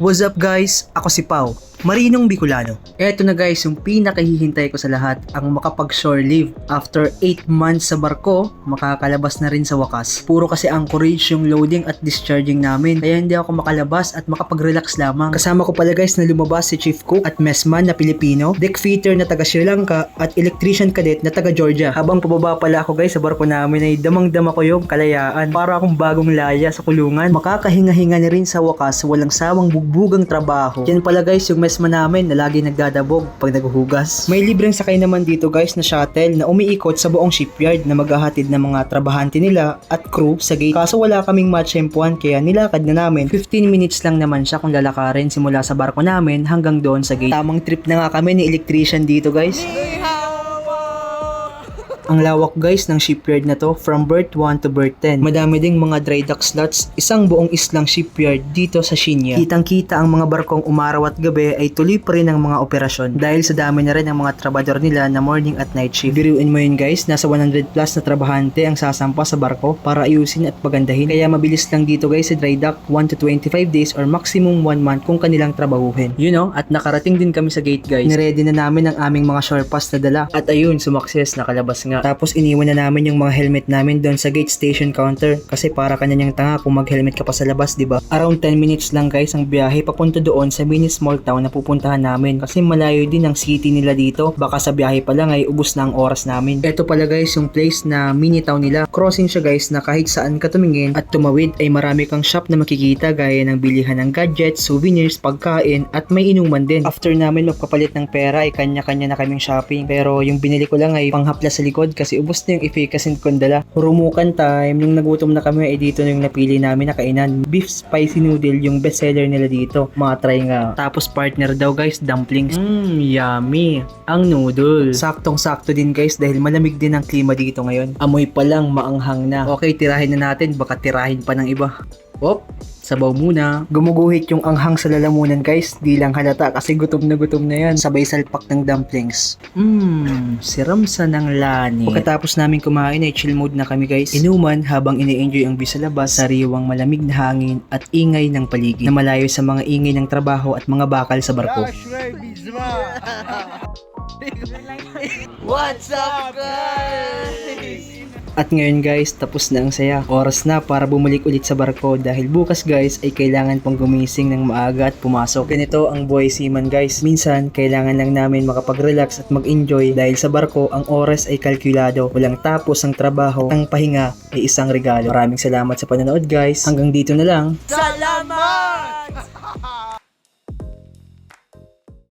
What's up guys? Ako si Pau, Marinong Bicolano. Eto na guys, yung pinakahihintay ko sa lahat, ang makapag-shore leave. After 8 months sa barko, makakalabas na rin sa wakas. Puro kasi anchorage yung loading at discharging namin, kaya hindi ako makalabas at makapag-relax lamang. Kasama ko pala guys na lumabas si Chief Cook at messman na Pilipino, deck fitter na taga Sri Lanka at electrician cadet na taga Georgia. Habang pababa pala ako guys sa barko namin ay damang-dama ko yung kalayaan. Para akong bagong laya sa kulungan. Makakahinga-hinga na rin sa wakas, walang sawang bugbugang trabaho. Yan pala guys yung messman namin na lagi nagdadabog pag naghuhugas. May libreng sakay naman dito guys na shuttle na umiikot sa buong shipyard na maghahatid ng mga trabahante nila at crew sa gate. Kaso wala kaming matsyempuan kaya nilakad na namin. 15 minutes lang naman siya kung lalakarin simula sa barko namin hanggang doon sa gate. Tamang trip na nga kami ni electrician dito guys. Ang lawak guys ng shipyard na to from berth 1 to berth 10. Madami ding mga dry dock slots, isang buong islang shipyard dito sa Shinya. Kitang kita ang mga barkong umaraw at gabi ay tuloy pa rin ang mga operasyon dahil sa dami na rin ang mga trabador nila na morning at night shift. Biruin mo yun guys, nasa 100 plus na trabahante ang sasampa sa barko para ayusin at pagandahin. Kaya mabilis lang dito guys sa dry dock, 1 to 25 days or maximum 1 month kung kanilang trabahuhin. You know, at nakarating din kami sa gate guys. Niready na namin ang aming mga shore pass na dala. At ayun, sumakses, nakalabas nga. Tapos iniwan na namin yung mga helmet namin doon sa gate station counter kasi para kanyang tanga kung mag-helmet ka pa sa labas, di ba? Around 10 minutes lang guys ang biyahe papunta doon sa mini small town na pupuntahan namin kasi malayo din ang city nila dito. Baka sa biyahe pa lang ay ubos na ang oras namin. Ito pala guys yung place na mini town nila. Crossing siya guys na kahit saan ka tumingin at tumawid ay marami kang shop na makikita gaya ng bilihan ng gadgets, souvenirs, pagkain at may inuman din. After namin magpapalit ng pera ay kanya-kanya na kaming shopping pero yung binili ko lang ay panghaplas sa likod kasi ubos na yung efficacy kong dala. Hurumukan time, nung nagutom na kami ay dito na yung napili namin na kainan. Beef spicy noodle yung best seller nila dito. Mga try nga. Tapos partner daw guys, dumplings. Yummy. Ang noodle. Saktong-sakto din guys dahil malamig din ang klima dito ngayon. Amoy pa lang maanghang na. Okay, tirahin na natin. Baka tirahin pa ng iba. Op, sabaw muna. Gumuguhit yung anghang sa lalamunan guys. Di lang halata kasi gutom na yan. Sabay salpak ng dumplings. Siramsa ng lani. Pagkatapos namin kumain ay chill mode na kami guys. Inuman habang ini-enjoy ang view sa labas, sariwang malamig na hangin at ingay ng paligid na malayo sa mga ingay ng trabaho at mga bakal sa barko. What's up guys? At ngayon guys, tapos na ang saya. Oras na para bumalik ulit sa barko dahil bukas guys ay kailangan pang gumising ng maaga at pumasok. Ganito ang buhay seaman guys. Minsan, kailangan lang namin makapag-relax at mag-enjoy dahil sa barko ang oras ay kalkulado. Walang tapos ang trabaho, ang pahinga ay isang regalo. Maraming salamat sa panonood guys. Hanggang dito na lang.